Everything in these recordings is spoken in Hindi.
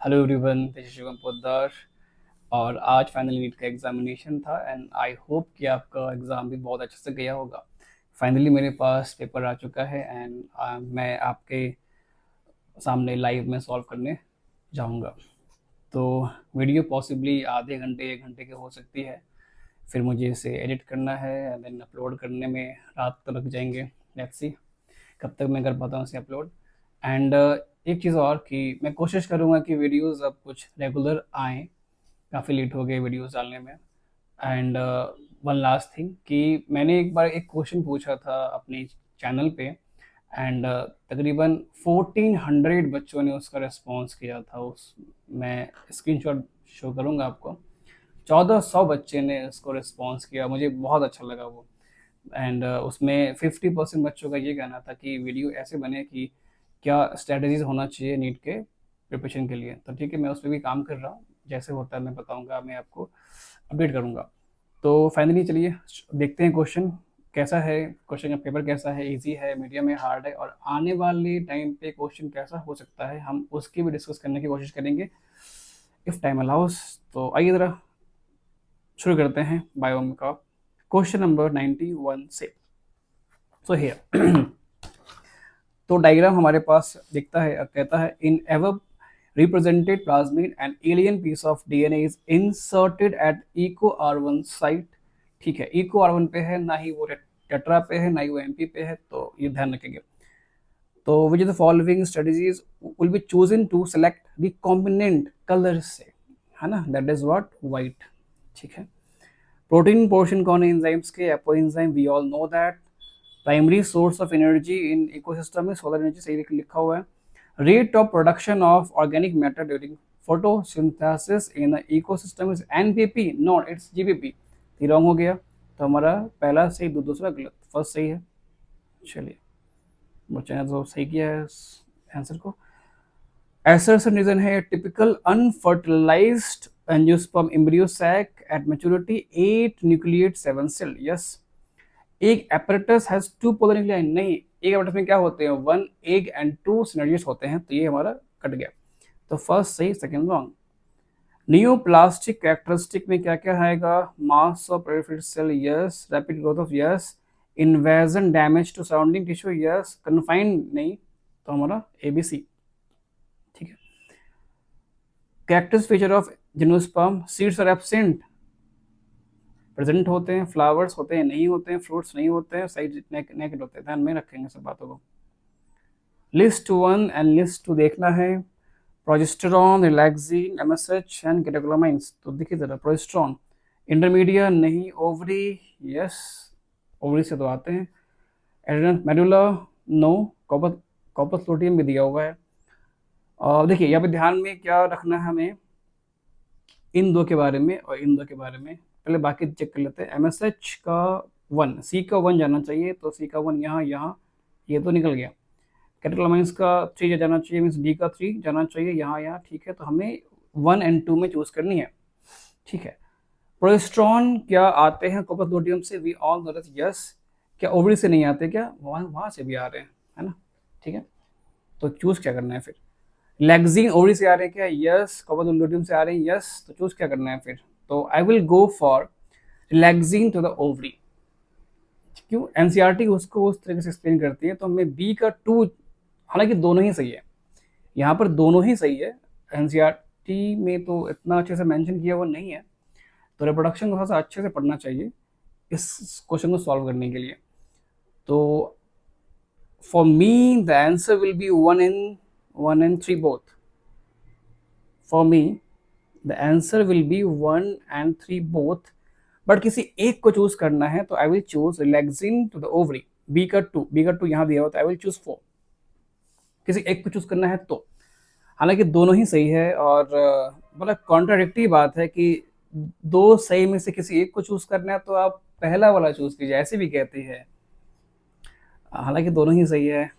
Hello everyone, this is Shivam Poddar. और आज फाइनली नीट का एग्जामिनेशन था एंड आई होप कि आपका एग्ज़ाम भी बहुत अच्छे से गया होगा। फाइनली मेरे पास पेपर आ चुका है एंड मैं आपके सामने लाइव में सॉल्व करने जाऊंगा। तो वीडियो पॉसिबली आधे घंटे 1 घंटे की हो सकती है। फिर मुझे इसे एडिट करना है एंड देन अपलोड करने में रात तक लग जाएंगे। लेट्स सी कब तक मैं कर पाता हूँ इसे अपलोड। एंड एक चीज़ और कि मैं कोशिश करूँगा कि वीडियोस अब कुछ रेगुलर आएँ। काफ़ी लेट हो गए वीडियोस डालने में। एंड वन लास्ट थिंग कि मैंने एक बार एक क्वेश्चन पूछा था अपने चैनल पे एंड तकरीबन 1400 बच्चों ने उसका रिस्पॉन्स किया था। उस मैं स्क्रीनशॉट शो करूँगा आपको। 1400 बच्चे ने इसको रिस्पॉन्स किया, मुझे बहुत अच्छा लगा वो। एंड उसमें 50% बच्चों का ये कहना था कि वीडियो ऐसे बने कि क्या स्ट्रेटजीज होना चाहिए नीट के प्रिपरेशन के लिए। तो ठीक है, मैं उस पर भी काम कर रहा हूँ। जैसे होता है मैं बताऊँगा, मैं आपको अपडेट करूँगा। तो फाइनली चलिए देखते हैं क्वेश्चन कैसा है। क्वेश्चन का पेपर कैसा है, इजी है, मीडियम है, हार्ड है, और आने वाले टाइम पे क्वेश्चन कैसा हो सकता है हम उसकी भी डिस्कस करने की कोशिश करेंगे इफ़ टाइम अलाउस। तो आइए ज़रा शुरू करते हैं बायोम का क्वेश्चन नंबर 91 से। सो हियर तो डायग्राम हमारे पास दिखता है और कहता है in ever represented plasmid an alien piece of DNA is inserted at eco R1 site। ठीक है, इको R1 पे है, ना ही वो टेट्रा पे है, ना ही वो एमपी पे है, तो ये ध्यान रखेंगे। तो which the following strategies will be chosen to select recombinant colour से, है ना, दैट इज व्हाट वाइट। ठीक है, प्रोटीन पोर्शन कौन है एंजाइम्स के, apo enzyme, we all know that. Primary source of energy in ecosystem में सोलर एनर्जी, सही लिखा हुआ है। Rate of production of organic matter during photosynthesis in ecosystem is NPP, not its GPP. ये रॉन्ग हो गया, तो हमारा पहला सही, दूसरा गलत, फर्स्ट सही है। चलिए, बच्चे ने तो सही किया है आंसर को। एसर्शन रीजन है typical unfertilized angiosperm embryo sac at maturity 8 nucleate 7 cell. Yes. एक apparatus has two polar nuclei, नहीं, एक apparatus में क्या होते हैं, 1 एग एंड 2 सिनर्जिस होते हैं, तो ये हमारा कट गया। तो फर्स्ट सही, सेकंड रॉन्ग। नियोप्लास्टिक कैरेक्टरिस्टिक में क्या क्या आएगा, mass of proliferated cell, yes. Rapid growth of, yes. Invasion damage to surrounding tissue, yes. Confined नहीं, तो हमारा एबीसी। ठीक है। Characters feature of gymnosperm, seeds are absent, present होते हैं, फ्लावर्स होते हैं, नहीं होते हैं, फ्रूट्स नहीं होते हैं, साइड नेकेड होते हैं। ध्यान में रखेंगे सब बातों को। लिस्ट 1 एंड लिस्ट 2 देखना है। Progesterone, relaxin, MSH and catecholamines. तो देखिए जरा, प्रोजेस्टेरॉन इंटरमीडिया नहीं, ओवरी, यस, ओवरी से तो आते हैं। Adrenal medulla, no. Corpus luteum भी दिया हुआ है। और देखिए यहाँ पे ध्यान में क्या रखना है हमें, इन दो के बारे में और इन दो के बारे में, पहले बाकी चेक कर लेते हैं। एमएसएच का 1, सी का 1 जाना चाहिए, तो सी का 1 यहाँ यहाँ, ये तो निकल गया। कैटेकोलामाइंस का 3 जाना चाहिए, मीन्स डी का 3 जाना चाहिए यहाँ यहाँ। ठीक है, तो हमें 1 एंड 2 में चूज करनी है। ठीक है। प्रोजेस्टेरॉन क्या आते हैं कॉपस लुटियम से, we all know that, yes. क्या ओवरी से नहीं आते क्या, वहाँ से भी आ रहे हैं, है ना। ठीक है, तो चूज क्या करना है फिर। लैक्सिन ओवरी से आ रहे हैं क्या, यस। कॉपस लुटियम से आ रहे हैं, यस। तो चूज क्या करना है फिर, तो I will go for relaxin to the ovary. क्यों, एनसीईआरटी उसको उस तरीके से एक्सप्लेन करती है, तो हमें बी का 2, हालांकि दोनों ही सही है, यहाँ पर दोनों ही सही है। एनसीईआरटी में तो इतना अच्छे से मेंशन किया हुआ नहीं है, तो रिप्रोडक्शन को थोड़ा सा अच्छे से पढ़ना चाहिए इस क्वेश्चन को सॉल्व करने के लिए। तो for me the answer will be 1 and 3 both। For me the answer will be 1 and 3 both, but किसी एक को चूज करना है, तो I will choose relaxin to the ovary. B का 2 यहाँ दिया हुआ, तो आई विल चूज 4। किसी एक को चूज करना है तो, हालांकि दोनों ही सही है, और मतलब कॉन्ट्राडिक्टरी बात है कि दो सही में से किसी एक को चूज करना है, तो आप पहला वाला चूज कीजिए, ऐसे भी कहती है। हालांकि दोनों ही सही है,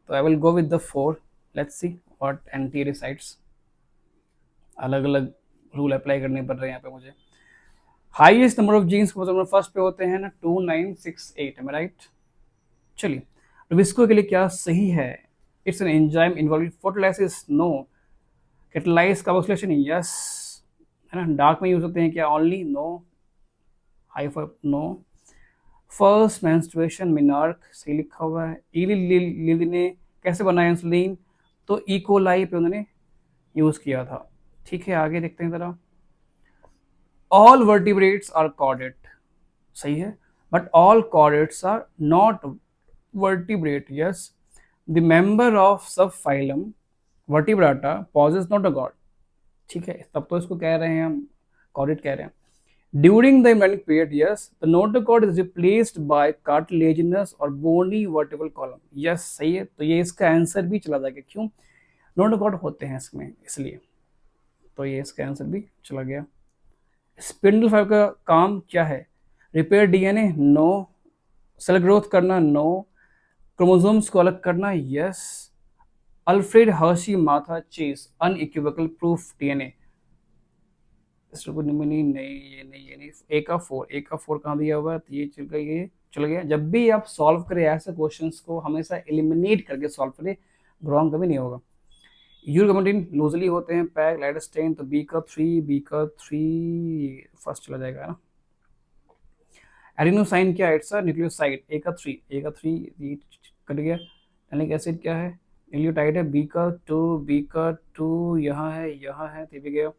तो I will go with the 4। Let's see what NTA decides. अलग अलग रूल अप्लाई करने पड़ रहे हैं यहाँ पे मुझे। Highest number of genes first पे होते हैं ना, 2968, है राइट। चलिए, विस्को के लिए क्या सही है, it's an enzyme involving photolysis, no. Catalyse carboxylation, yes, है ना। डार्क में यूज होते हैं क्या? Only, no. High five, no. First menstruation, menarche, सही लिखा हुआ है। इली लिली ने कैसे बनाया इंसुलिन? तो इकोलाई पे उन्होंने यूज किया था। ठीक है, आगे देखते हैं जरा। ऑल वर्टिब्रेट्स आर कॉर्डेट, सही है, but all chordates are not vertebrate, yes. The member of sub phylum Vertebrata possess notochord, ठीक है, तब तो इसको कह रहे हैं हम कॉर्डेट कह रहे हैं। During the embryonic period, yes, the notochord is replaced by cartilaginous or bony vertebral column. Yes, सही है, तो ये इसका आंसर भी चला जाएगा। क्यों? नोटोकॉर्ड होते हैं इसमें, इसलिए तो ये इसका आंसर भी चला गया। स्पिंडल फाइबर का काम क्या है? Repair DNA, no. Cell growth करना, नो। क्रोमोसोम्स को अलग करना, yes. Alfred Hershey Martha Chase unequivocal proof DNA, नहीं, ये नहीं। ए का फोर कहाँ दिया हुआ है? तो ये चल गया। जब भी आप सॉल्व करें ऐसे क्वेश्चंस को हमेशा एलिमिनेट करके सॉल्व करें, रॉन्ग कभी नहीं होगा। यूरगमेटिन लूजली होते हैं, पैक लाइडोस्टेन, तो बी का थ्री फर्स्ट चला जाएगा ना। एडिनोसाइन क्या है? इट्स अ न्यूक्लियोसाइड, ए का थ्री ये कट गया। एलिक एसिड क्या है? न्यूक्लियोटाइड है, बी का टू यहाँ है, तो भी गया।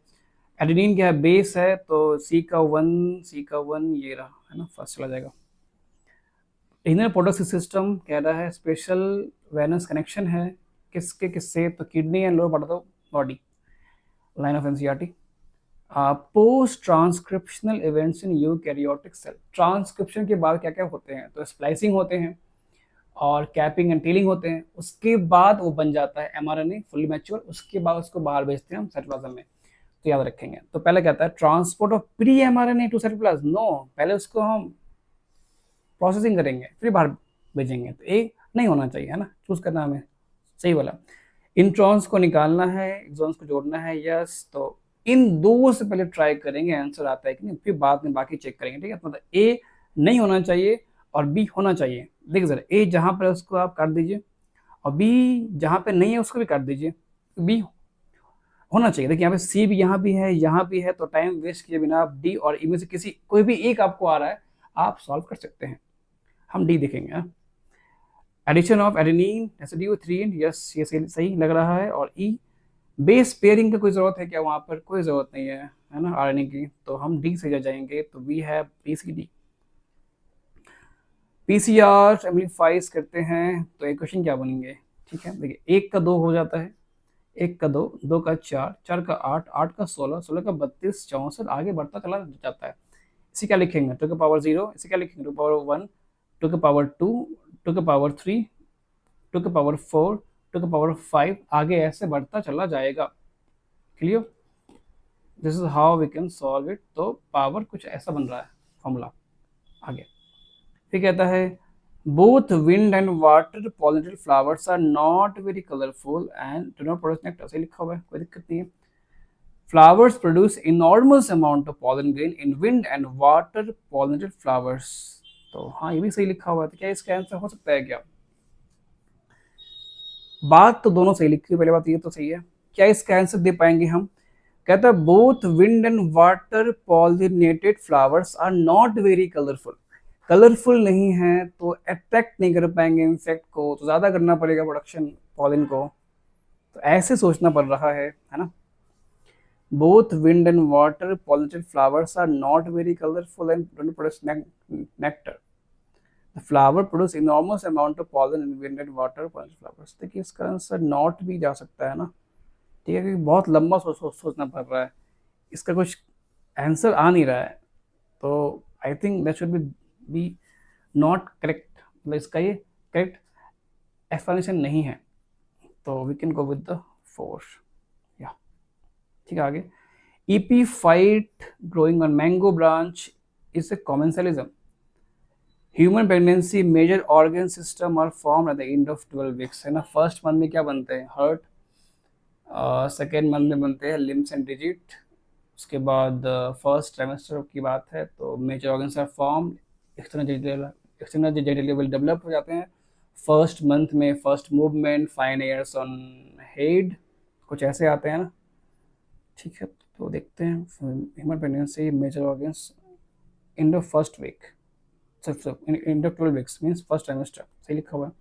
एडेनिन क्या है? बेस है, तो सी का वन ये रहा, है ना, फर्स्ट चला जाएगा। इनर प्रोडक्ट सिस्टम कह रहा है स्पेशल वेनस कनेक्शन है किससे? तो kidney and lower part of body, line of NCERT. Post transcriptional events in eukaryotic cell, transcription के बाद क्या क्या होते हैं? तो स्प्लाइसिंग होते हैं और कैपिंग एंड टेलिंग होते हैं। उसके बाद वो बन जाता है एमआरएनए फुली मैच्योर, उसके बाद उसको बाहर भेजते हैं हम साइटोप्लाज्म में, तो याद रखेंगे। तो पहले कहता है transport of pre mRNA to cytoplasm, no, पहले उसको हम प्रोसेसिंग करेंगे फिर बाहर भेजेंगे, तो ए नहीं होना चाहिए, है ना, चूज करना हमें, सही वाला। इंट्रॉन्स को निकालना है, एक्सॉन्स को जोड़ना है, यस। तो इन दो से पहले ट्राई करेंगे आंसर आता है कि नहीं, फिर बाद में बाकी चेक करेंगे, ठीक है। मतलब ए नहीं होना चाहिए और बी होना चाहिए। देखिए सर, ए जहां पर उसको आप काट दीजिए और बी जहां पे नहीं है उसको भी काट दीजिए, बी होना चाहिए। देखिए यहाँ पे सी भी यहाँ भी है, तो टाइम वेस्ट किए बिना आप डी और ई में से किसी कोई भी एक आपको आ रहा है, आप सॉल्व कर सकते हैं। हम डी देखेंगे। Addition of adenine residue 3, yes, ये सही लग रहा है। और ई बेस पेयरिंग की कोई जरूरत है क्या? वहां पर कोई जरूरत नहीं है ना, आरएनए की, तो हम डी से जाएंगे। तो वी हैव पीसीडी। पीसीआर एम्प्लीफाइज करते हैं तो इक्वेशन क्या बनेंगे? ठीक है, देखिए, एक का दो हो जाता है, एक का दो, दो का चार, चार का आठ, आठ का सोलह, सोलह का 32, 64, आगे बढ़ता चला जाता है। इसी क्या लिखेंगे? टू के पावर 0, इसी क्या लिखेंगे? टू के पावर 1, टू के पावर 2, टू के पावर 3, टू के पावर 4, टू के पावर 5, आगे ऐसे बढ़ता चला जाएगा। Clear? This is how we can solve it. तो पावर कुछ ऐसा बन रहा है फॉर्मूला। आगे फिर कहता है both wind and water pollinated flowers are not very colorful and do not produce nectar, सही लिखा हुआ है, कोई दिक्कत नहीं है। Flowers produce enormous amount of pollen grain in wind and water pollinated flowers, तो हाँ ये भी सही लिखा हुआ है। तो क्या इसका आंसर हो सकता है क्या? बात तो दोनों सही लिखी हुई, पहले बात ये तो सही है। क्या इसका आंसर दे पाएंगे हम? कहता है both wind and water pollinated flowers are not very colourful, colourful नहीं है तो अट्रैक्ट नहीं कर पाएंगे इंसेक्ट को, तो ज्यादा करना पड़ेगा प्रोडक्शन पॉलिन को, तो ऐसे सोचना पड़ रहा है ना। Both wind and water pollinated flowers are not very colourful and don't produce nectar, the flower produce enormous amount of pollen in wind and water pollinated flowers. देखिए इसका आंसर नॉट भी जा सकता है ना, ठीक है, क्योंकि बहुत लंबा सोचना पड़ रहा है, इसका कुछ आंसर आ नहीं रहा है, तो I think that should be not correct, मतलब इसका ये करेक्ट एक्सप्लेनेशन नहीं है, तो we can go with the 4, या ठीक है। आगे epiphyte growing on mango branch is a commensalism. Human pregnancy major organ system are form at the end of 12 weeks, है ना। फर्स्ट मंथ में क्या बनते हैं? हार्ट, सेकेंड मंथ में बनते हैं लिम्स एंड डिजिट, उसके बाद फर्स्ट ट्राइमेस्टर की बात है तो major organs are form, external genital will develop हो जाते हैं फर्स्ट मंथ में, first movement, fine hairs on head, कुछ ऐसे आते हैं ना, ठीक है, तो देखते हैं human pregnancy major organs in the first week, in the 12 weeks means first trimester, सही लिखा हुआ है।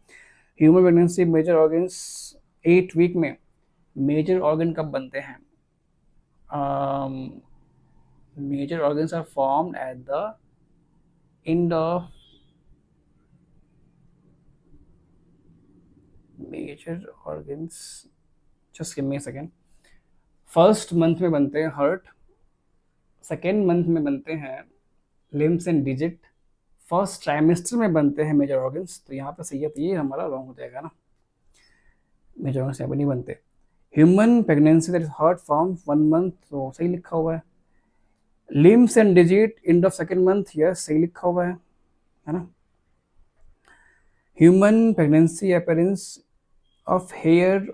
Human pregnancy major organs 8 week में मेजर ऑर्गन कब बनते हैं? Major organs are formed at the end of major organs, just give me a second। First month में बनते हैं हार्ट, सेकेंड मंथ में बनते हैं limbs and digit, first trimester में बनते हैं मेजर ऑर्गन्स। तो यहाँ पे सही है, तो ये हमारा रॉन्ग हो जाएगा ना, मेजर ऑर्गन्स यहाँ पे नहीं बनते। Human pregnancy that is heart form 1 month, तो सही लिखा हुआ है। Limbs and digit end of second month, yes सही लिखा हुआ है ना। Human pregnancy appearance of hair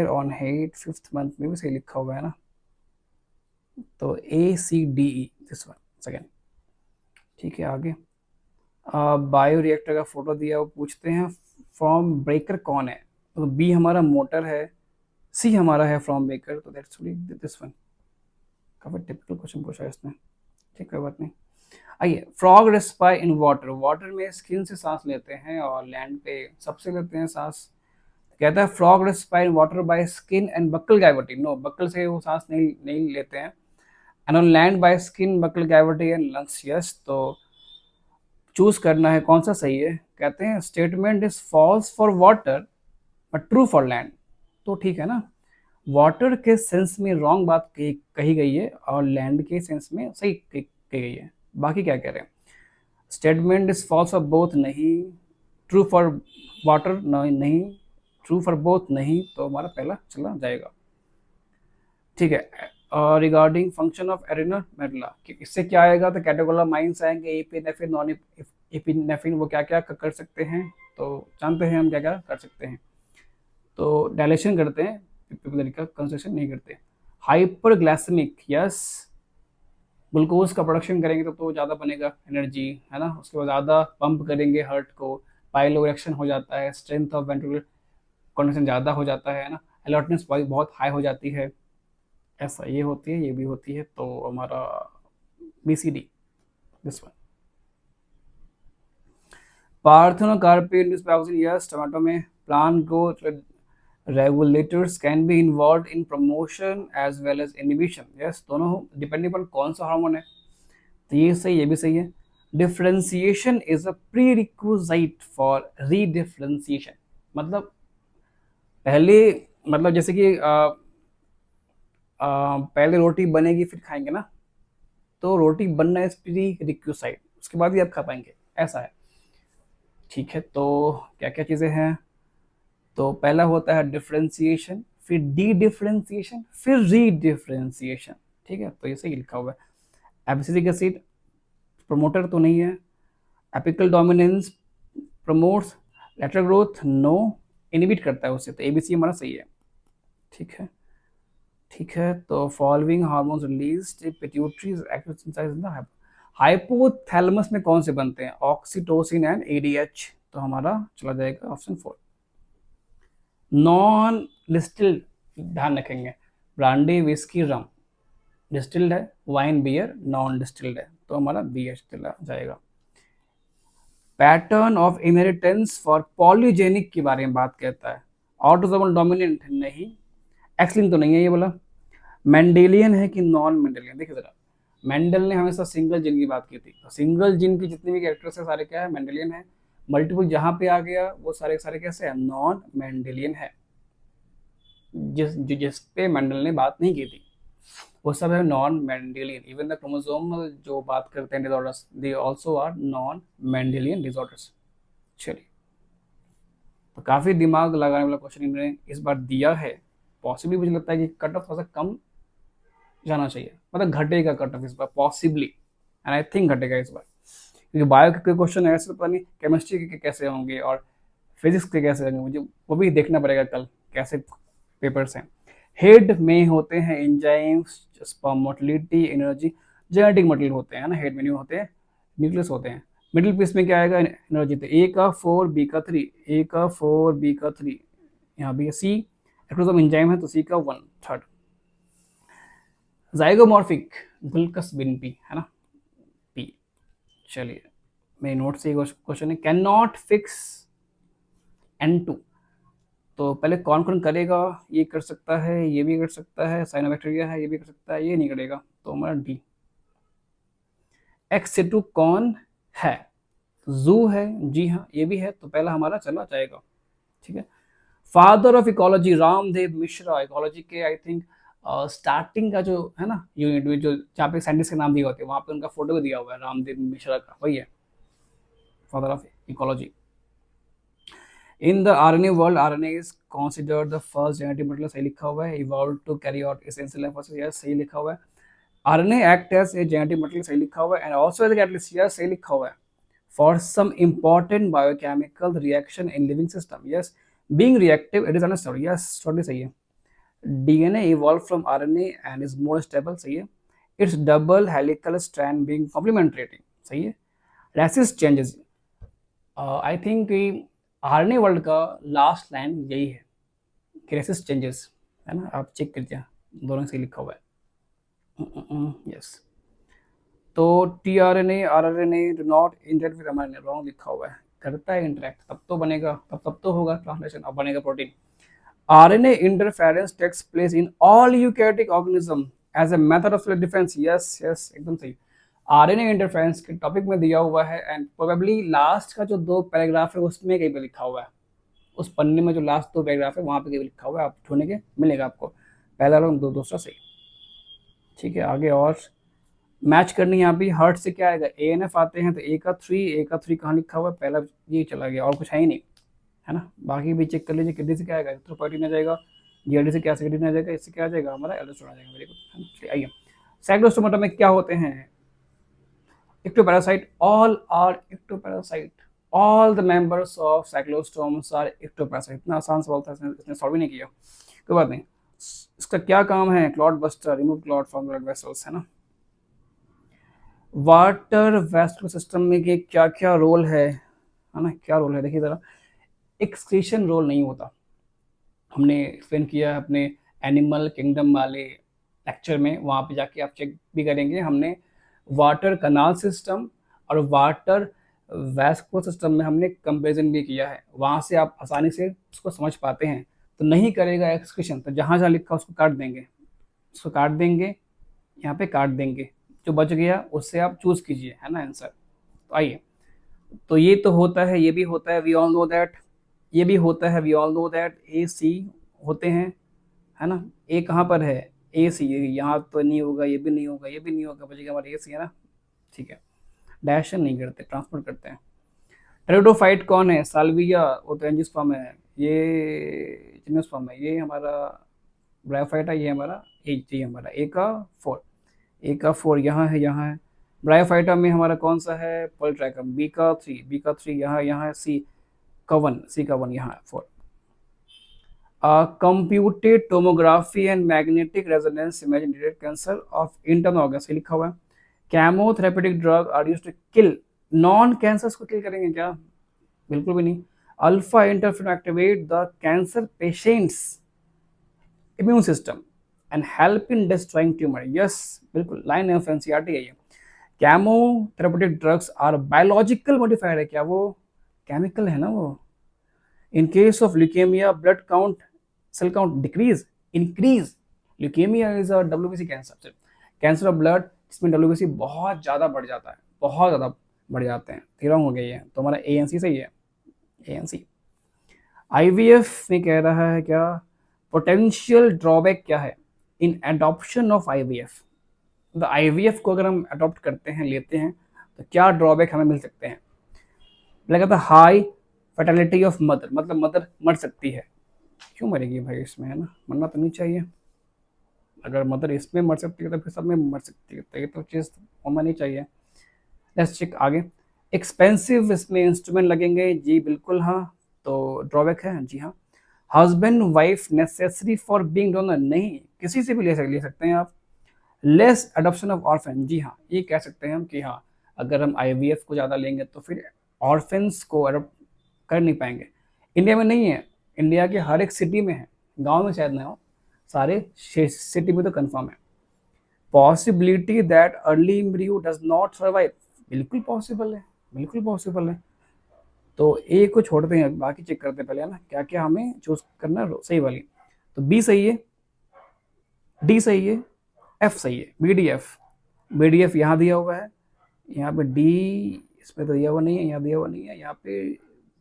on head 5th month में भी सही लिखा हुआ है ना, तो ACDE दिस वन सेकेंड। ठीक है, आगे बायो रिएक्टर का फोटो दिया, वो पूछते हैं फ्रॉम ब्रेकर कौन है, तो B हमारा मोटर है, C हमारा है फ्रॉम ब्रेकर, तो दैट्स दिस वन। काफी टिपिकल क्वेश्चन पूछा है इसने, ठीक है, बात नहीं। आइए, frog respire in water, water में स्किन से सांस लेते हैं और लैंड पे सबसे लेते हैं सांस। कहता है frog respire in water by skin and buccal cavity, no buccal से वो सांस नहीं लेते हैं। And on land by skin, buccal cavity and lungs, yes. तो चूज करना है कौन सा सही है। कहते हैं statement is false for water but true for land, तो ठीक है ना, वाटर के सेंस में रॉन्ग बात कही गई है और लैंड के सेंस में सही कही गई है। बाकी क्या कह रहे हैं, statement is false for both नहीं, ट्रू फॉर वाटर नहीं, ट्रू फॉर बोथ नहीं, तो हमारा पहला चला जाएगा। ठीक है, और regarding function of adrenal medulla, इससे क्या आएगा, तो कैटेकोलामाइंस आएंगे, एपिनेफ्रिन नॉन एपिनेफ्रिन, वो क्या क्या कर सकते हैं, तो जानते हैं हम क्या क्या कर सकते हैं। तो डायलेशन करते हैं, पिपिलरी का कंस्ट्रक्शन नहीं करते। हाइपरग्लाइसेमिक, यस, ग्लूकोज का प्रोडक्शन करेंगे तो ज़्यादा बनेगा एनर्जी, है ना। उसके बाद ज़्यादा पंप करेंगे हार्ट को, पाइलोरेक्शन हो जाता है, स्ट्रेंथ ऑफ वेंट्रिकुलर कंडक्शन ज़्यादा हो जाता है ना, अलर्टनेस बहुत हाई हो जाती है, ऐसा ये होती है, ये भी होती है, तो हमारा BCD this one. Parthenocarpy induced by oxygen, yes, tomato में plant growth regulators can be involve in promotion as well as inhibition, yes, दोनों डिपेंडिंग अपॉन कौन सा हार्मोन है, तो ये सही, ये भी सही है। Differentiation is a pre requisite for रीडिफरेंशिएशन, मतलब पहले, मतलब जैसे कि पहले रोटी बनेगी फिर खाएंगे ना, तो रोटी बनना इज प्री रिक्विजिट, उसके बाद ही आप खा पाएंगे, ऐसा है। ठीक है, तो क्या क्या चीज़ें हैं, तो पहला होता है डिफरेंशिएशन, फिर डी डिफरेंशिएशन, फिर रीडिफरेंशिएशन, ठीक है, तो ये सही लिखा हुआ है। एब्सिसिक एसिड प्रोमोटर तो नहीं है, apical dominance promotes lateral growth, no, inhibit करता है उससे, तो ABC हमारा सही है। ठीक है, ठीक है, तो following hormones released pituitary hypothalamus में कौन से बनते हैं, ऑक्सीटोसिन एंड ADH, तो हमारा चला जाएगा ऑप्शन 4। नॉन डिस्टिल्ड, ध्यान रखेंगे, ब्रांडी विस्की रम डिस्टिल्ड है, वाइन बियर नॉन डिस्टिल्ड है, तो हमारा BH चला जाएगा। Pattern of inheritance for polygenic के बारे में बात करता है, ऑटोसोमल डोमिनेंट नहीं, एक्सलिंग तो नहीं है ये बोला, मेंडेलियन है कि नॉन मेंडेलियन, देखिए जरा, मेंडल ने हमेशा सिंगल जीन की बात की थी, तो सिंगल जीन की जितने भी कैरेक्टर्स है सारे क्या है, मेंडेलियन है। मल्टीपल जहां पे आ गया वो सारे सारे कैसे है, नॉन मेंडेलियन है। जिस पे मेंडल ने बात नहीं की थी वो सब है non Mendelian. Even the chromosomal जो बात करते हैं disorders, they also are non Mendelian disorders. चलिए, तो काफी दिमाग लगाने वाला क्वेश्चन इन्होंने इस बार दिया है। पॉसिबली मुझे लगता है कि कट ऑफ थोड़ा सा कम जाना चाहिए, मतलब घटेगा कट ऑफ इस बार पॉसिबली, एंड आई थिंक घटेगा इस बार, क्योंकि बायो के क्वेश्चन ऐसे पता नहीं केमिस्ट्री के कैसे होंगे और फिजिक्स के कैसे होंगे, मुझे वो भी देखना पड़ेगा कल कैसे पेपर्स हैं। हेड में होते हैं enzymes, sperm motility, energy, genetic material होते हैं ना, हेड में नहीं होते हैं, न्यूक्लियस होते हैं। मिडिल पीस में क्या आएगा, एनर्जी, तो A का 4 B का 3, A का 4 B का 3, यहाँ भी C एक्रोसोम एंजाइम है तो C का 1/3। जाइगोमॉर्फिक गुलकस बिन पी है ना, पी। चलिए मेरे नोट से क्वेश्चन है, कैन नॉट फिक्स N2। तो पहले कौन कौन करेगा, ये कर सकता है, ये भी कर सकता है, साइनोबैक्टीरिया है, ये भी कर सकता है, ये नहीं करेगा, तो हमारा डी। एक्स2 कौन है, जू है, जी हाँ ये भी है, तो पहला हमारा चला जाएगा। ठीक है। Father of ecology Ramdev Mishra, ecology के आई थिंक स्टार्टिंग का जो है ना यूनिट, जो जहाँ पे साइंटिस्ट के नाम दिए होते हैं वहाँ पे उनका फोटो भी दिया हुआ है रामदेव मिश्रा का, वही है father of ecology. In the RNA world, RNA is considered the first genetic material, सही लिखा हुआ है। Evolve to carry out essential life process, yes सही लिखा हुआ है। RNA act as a genetic material, सही लिखा हुआ है। And also as a catalyst, yes सही लिखा हुआ है। For some important biochemical reaction in living system, yes. Being reactive it is understood, yes totally सही है। DNA evolve from RNA and is more stable, सही है। It's double helical strand being complementrating, सही है। Resists changes, I think RNA world का लास्ट लाइन यही है, रेसिस चेंजेस, है ना, आप चेक कीजिए दोनों से लिखा हुआ है। यस। तो T R N A R R N A do not interact with mRNA, wrong लिखा हुआ है, करता है इंटरेक्ट, तब तो बनेगा, तब तो होगा ट्रांसलेशन, अब बनेगा protein. RNA interference takes place in all eukaryotic organism as a method of self defense, yes yes एकदम सही। RNA इंटरफेरेंस के टॉपिक में दिया हुआ है एंड प्रोबेबली लास्ट का जो 2 पैराग्राफ है उसमें कहीं पे लिखा हुआ है, उस पन्ने में जो लास्ट 2 पैराग्राफ है वहां पे कहीं लिखा हुआ है, आप ढूंढेंगे मिलेगा आपको, पहला और दूसरा सही। ठीक है, आगे और मैच करनी है यहाँ पे। हर्ट से क्या आएगा, ANF आते हैं, तो ए का 3 कहाँ लिखा हुआ है, पहला ये चला गया और कुछ है ही नहीं, है ना। बाकी भी चेक कर लीजिए, किडनी से क्या आएगा, एरिथ्रोपोइटिन आ जाएगा, जीआरडी से क्या आ जाएगा, इससे क्या आ जाएगा हमारा एल्डोस्टेरोन आ जाएगा, वेरी गुड, है ना। आइए, साइक्लोस्टोमाटा में क्या होते हैं, ectoparacyte, all are ectoparacyte, all the members of cyclostomes are ectoparacyte। इतना आसान सवाल था, इसने सॉल्व ही नहीं किया, कोई बात नहीं। इसका क्या काम है, clot buster, remove clot from blood vessels, है ना। वाटर वेस्कुलर सिस्टम में के क्या क्या रोल है ना, क्या रोल है देखिए जरा। एक्सक्रीशन रोल नहीं होता, हमने एक्सप्लेन किया है अपने एनिमल किंगडम वाले लेक्चर में, वहाँ पे जाके आप चेक भी करेंगे, हमने वाटर कनाल सिस्टम और वाटर वैस्कुलर सिस्टम में हमने कंपेरिजन भी किया है, वहाँ से आप आसानी से उसको समझ पाते हैं। तो नहीं करेगा एक्सक्रीशन तो जहाँ जहाँ लिखा उसको काट देंगे, उसको काट देंगे, यहाँ पे काट देंगे, जो बच गया उससे आप चूज कीजिए, है ना आंसर। तो आइए, तो ये तो होता है, ये भी होता है, वी ऑल नो दैट, ये भी होता है, वी ऑल नो दैट, ए सी होते हैं, है ना। ए कहाँ पर है, ए सी, यहाँ तो नहीं होगा, ये भी नहीं होगा, ये भी नहीं होगा, बचेगा हमारा ए सी, है ना। ठीक है, डायरेक्शन नहीं करते, ट्रांसपोर्ट करते हैं। टेरिडोफाइट कौन है, साल्विया, वो तो एंजियोस्पर्म है, ये जिम्नोस्पर्म है, ये हमारा ब्रायोफाइटा, ये हमारा ये हमारा ए का 4 यहाँ है, यहाँ है। ब्रायोफाइटा में हमारा कौन सा है, पॉलीट्राइकम, बी का 3 यहाँ, यहाँ है, सी का 1 यहाँ है, 4। Computed tomography and magnetic resonance imaging detect cancer of internal organs, लिखा हुआ है। Chemotherapeutic drug are used to kill non cancers को किल करेंगे क्या, बिल्कुल भी नहीं। Alpha interferon activate the cancer patients immune system and help in destroying tumour, yes बिल्कुल, लाइन ऑफ एनसीईआरटी है ये। Chemotherapeutic drugs are biological modifier है क्या, वो केमिकल है ना वो। In case of leukemia, blood count, cell count decrease, increase. Leukemia is a WBC cancer, cancer of blood, जिसमें WBC बहुत ज़्यादा बढ़ जाता है, बहुत ज़्यादा बढ़ जाते हैं, रॉन्ग हो गई है, तो हमारा ANC सही है, ANC। IVF में कह रहा है क्या, पोटेंशियल ड्रॉबैक क्या है इन एडॉप्शन ऑफ IVF, तो IVF को अगर हम अडॉप्ट करते हैं, लेते हैं, तो क्या ड्रॉबैक हमें मिल सकते हैं, लगा था हाई फर्टिलिटी ऑफ मदर, मतलब मदर मर सकती है, क्यों मरेगी भाई इसमें, है ना, मरना तो नहीं चाहिए, अगर मदर इसमें मर सकती है तो फिर सब में मर सकती है, तो ये तो चीज़ होना नहीं चाहिए। लेट्स चेक आगे। एक्सपेंसिव इसमें इंस्ट्रूमेंट लगेंगे, जी बिल्कुल हाँ, तो ड्रॉबैक है, जी हाँ। Husband wife necessary for being donor, नहीं, किसी से भी ले सकते हैं आप। लेस अडॉप्शन ऑफ ऑर्फन, जी हाँ, ये कह सकते हैं हम कि हाँ, अगर हम IVF को ज़्यादा लेंगे तो फिर ऑर्फन्स को अडॉप्ट कर नहीं पाएंगे। इंडिया में नहीं है, इंडिया के हर एक सिटी में है, गांव में शायद ना हो, सारे सिटी में तो कंफर्म है। Possibility that early embryo does not survive, बिल्कुल पॉसिबल है, बिल्कुल पॉसिबल है। तो ए को छोड़ते हैं, बाकी चेक करते हैं पहले, है ना, क्या क्या हमें चूज करना है सही वाली। तो बी सही है, डी सही है, एफ सही है, B D F. B D F यहाँ दिया हुआ है, यहाँ पे डी इसमें तो दिया हुआ नहीं है, यहाँ दिया हुआ नहीं है, यहाँ पे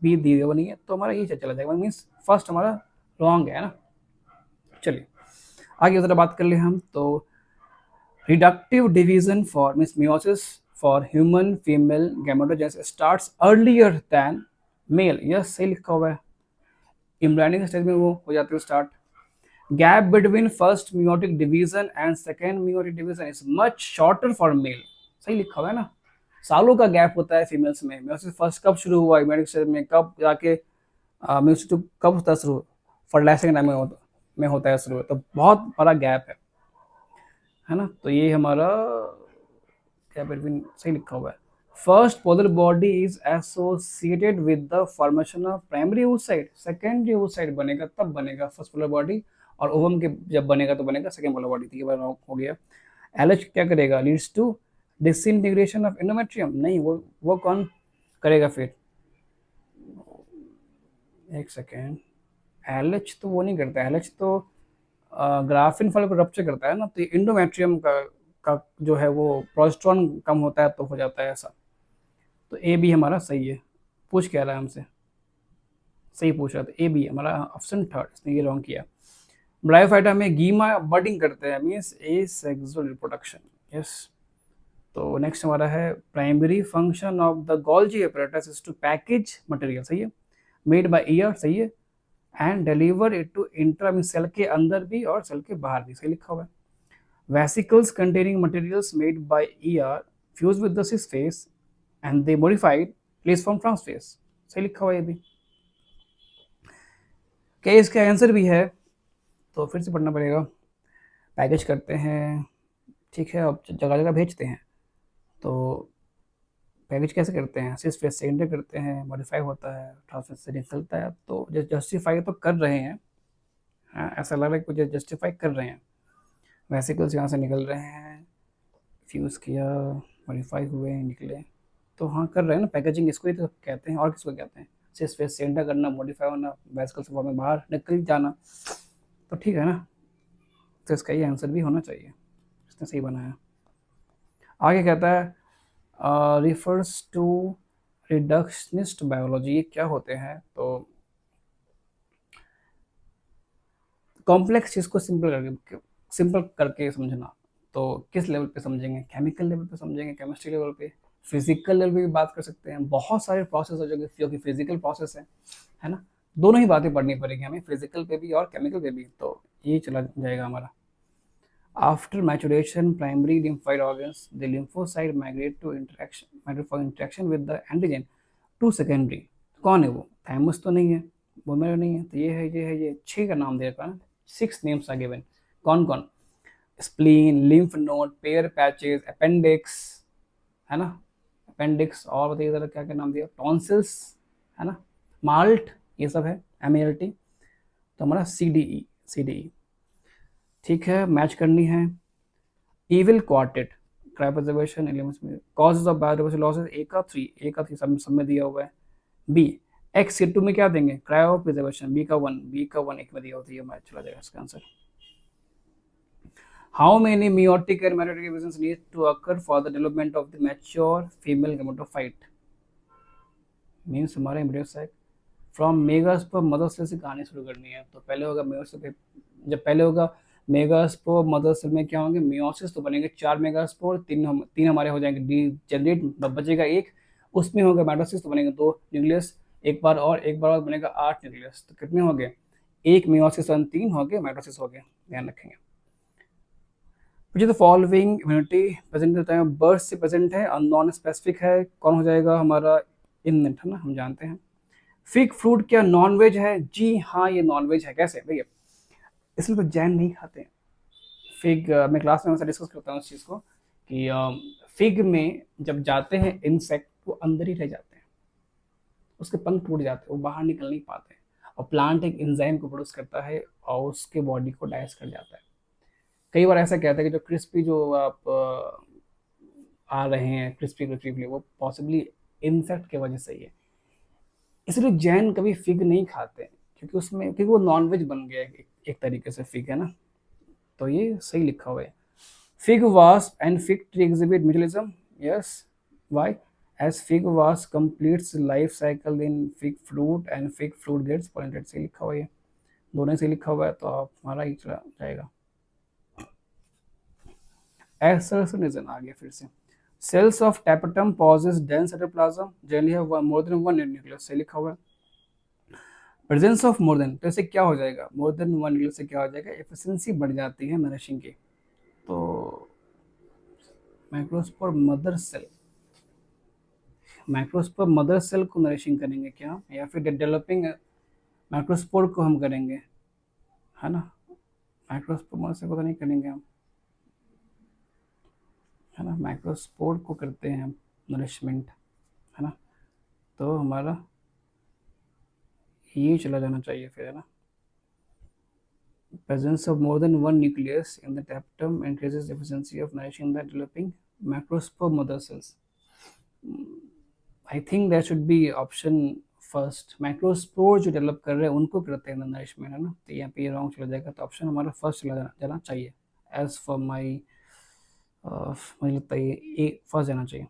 बी दिया हुआ नहीं है, तो हमारा ये चला जाएगा, मीन्स फर्स्ट हमारा रॉन्ग है ना। चलिए आगे जरा बात कर ले हम। तो reductive division for means meiosis for human female gametogenesis starts earlier than male, yes सही लिखा हुआ है, एम्ब्रियोनिक स्टेज में वो हो जाती है start. Gap between first meiotic division and second meiotic division is much shorter for male, सही लिखा हुआ है ना। सालों का गैप होता है फीमेल्स में, मेयोसिस फर्स्ट कब शुरू हुआ एम्ब्रियोनिक स्टेज में, कब जाके मेयोसिस कब होता है शुरू, फर्टिलाइजेशन टाइम में होता है शुरू, तो बहुत बड़ा गैप है ना। तो ये हमारा क्या बिटवीन सही लिखा हुआ है। First polar body is associated with the formation of primary oocyte, secondary oocyte बनेगा तब बनेगा फर्स्ट पोलर बॉडी, और ओवम के जब बनेगा तो बनेगा सेकेंड पोलर बॉडी। तो ये बार हो गया। एलएच क्या करेगा, leads to disintegration of endometrium, नहीं वो कौन करेगा फिर, एक सेकेंड, एलएच तो वो नहीं करता, एलएच तो ग्राफिन फल को रप्चर करता है ना, तो इंडोमेट्रियम का जो है वो प्रोजेस्टेरॉन कम होता है तो हो जाता है ऐसा। तो ए बी हमारा सही है। पूछ क्या रहा है हमसे, सही पूछ रहा था, ए बी हमारा ऑप्शन थर्ड, इसने ये रॉन्ग किया। ब्रायोफाइटा में गीमा बडिंग करते हैं, means asexual reproduction, yes. तो नेक्स्ट हमारा है primary function of the Golgi apparatus is to package material, सही है, मेड बाय ईयर, सही है, and deliver it to intra mean cell के अंदर भी और सेल के बाहर भी, सही लिखा हुआ है। Vesicles containing materials made by year fuse with the cis face and they modified place from trans face, सही लिखा हुआ है ये भी। क्या इसका आंसर भी है, तो फिर से पढ़ना पड़ेगा। पैकेज करते हैं, ठीक है, अब जगह जगह भेजते हैं। तो पैकेज कैसे करते हैं, सिस फेस से एंटर करते हैं, मॉडिफाई होता है, ट्रांसफेस से निकलता है, तो जस्टिफाई तो कर रहे हैं, हाँ, ऐसा लग रहा है कुछ जस्टिफाई कर रहे हैं। वेसिकल्स यहाँ से निकल रहे हैं, फ्यूज़ किया, मॉडिफाई हुए, निकले, तो हाँ कर रहे हैं ना, पैकेजिंग इसको ही तो कहते हैं, और किसको कहते हैं, सिस फेस से एंटर करना, मॉडिफाई होना, वेसिकल से फॉर्म में बाहर निकल जाना, तो ठीक है ना। तो इसका ये आंसर भी होना चाहिए, इसने सही बनाया। आगे कहता है रिफर्स टू रिडक्शनिस्ट बायोलॉजी, ये क्या होते हैं, तो कॉम्प्लेक्स चीज़ को सिंपल करके समझना। तो किस लेवल पे समझेंगे, केमिकल लेवल पे समझेंगे, केमिस्ट्री लेवल पे, फिजिकल लेवल पे भी बात कर सकते हैं, बहुत सारे प्रोसेस हो जो कि फिजिकल प्रोसेस है ना, दोनों ही बातें पढ़नी पड़ेगी हमें, फिजिकल पे भी और केमिकल पे भी, तो ये चला जाएगा हमारा। After maturation, primary lymphoid organs, the lymphocyte migrate for interaction with the antigen to secondary। कौन है वो, थाइमस तो नहीं है, बोमेरो नहीं है, तो ये 6 का नाम दे रखा है, 6 नेम्स आर गिवन। कौन कौन, spleen, lymph node, Peyer patches, appendix, है ना, अपेंडिक्स, और बताइए जरा क्या क्या नाम दिया, टॉन्सिल्स, है ना, माल्ट, ये सब है, MALT। तो हमारा CDE ठीक है, मैच करनी है। Evil quartet, cryopreservation, causes of biodiversity losses, A का 3 सब में दिया हुआ है। बी X2 में क्या देंगे, क्रायो प्रिजर्वेशन, बी का 1 एक में दिया होती है, मैच चला जाएगा इसका answer. How many meiotic and meiotic divisions need to occur for the development of the mature female gametophyte, means हमारे एम्ब्रियोसाइट फ्रॉम मेगास्पर्म मदर सेल से कहानी शुरू करनी है। तो पहले होगा मेगास्पोर, जब पहले होगा मेगास्पोर मदर सेल में क्या होंगे, मियोसिस, तो बनेंगे 4 मेगास्पोर, तीन हमारे हो जाएंगे डी जनरेट, बचेगा एक, उसमें होगा माइटोसिस, तो बनेंगे 2 न्यूक्लियस, एक बार और बनेगा 8 न्यूक्लियस, तो कितने हो गए, एक मियोसिस 3 हो गए, माइटोसिस हो गए, ध्यान रखेंगे। मुझे तो फॉलोइंग इम्यूनिटी प्रेजेंट होता है, बर्थ से प्रेजेंट है और नॉन स्पेसिफिक है, कौन हो जाएगा हमारा इननेट, है ना, हम जानते हैं। फिग फ्रूट क्या नॉन वेज है, जी हाँ ये नॉन वेज है, कैसे भैया, इसलिए तो जैन नहीं खाते हैं। फिग मैं क्लास में हमेशा डिस्कस करता हूँ इस चीज़ को कि फिग में जब जाते हैं इंसेक्ट, वो अंदर ही रह जाते हैं, उसके पंख टूट जाते हैं, वो बाहर निकल नहीं पाते हैं, और प्लांट एक एंजाइम को प्रोड्यूस करता है और उसके बॉडी को डाइजेस्ट कर जाता है। कई बार ऐसा कहते हैं कि जो क्रिस्पी जो आप आ रहे हैं क्रिस्पी क्रिस्पी वो पॉसिबली इंसेक्ट की वजह से ही है। इसलिए जैन कभी फिग नहीं खाते क्योंकि उसमें क्योंकि वो नॉनवेज बन गया है एक तरीके से फिग है ना। तो ये सही लिखा हुआ है। Fig wasp and fig tree exhibit mutualism. Yes. Why? As fig wasp completes life cycle in fig fruit and fig fruit gets pollinated से लिखा हुआ है। दोनों से लिखा हुआ है तो आप हमारा ही चला जाएगा। Assertionism आ गया फिर से। Cells of tapetum possess dense cytoplasm. Generally have more than one nucleus से लिखा हुआ है। प्रेजेंस ऑफ मोर देन तो इससे क्या हो जाएगा, मोर देन वन न्यूक्लियस से क्या हो जाएगा, एफिशिएंसी बढ़ जाती है नरिशिंग की। तो microspore mother cell, microspore mother cell को नरिशिंग करेंगे क्या, या फिर डेवलपिंग माइक्रोस्पोर को हम करेंगे, है ना। माइक्रोस्पोर मदर सेल को तो नहीं करेंगे हम, है ना। माइक्रोस्पोर को करते हैं हम नरिशमेंट, है ना। तो हमारा ये चला जाना चाहिए फिर, है ना। Presence of more than one nucleus in the tapetum increases the efficiency of nourishing the developing macrospore mother cells. I think that should be option first. Microspore जो डेवलप कर रहे हैं उनको करते हैं नरिशमेंट, है ना। तो यहाँ पे रॉन्ग चला जाएगा, तो ऑप्शन हमारा फर्स्ट चला जाना चाहिए। एज फॉर माई मुझे लगता है ये फर्स्ट जाना चाहिए।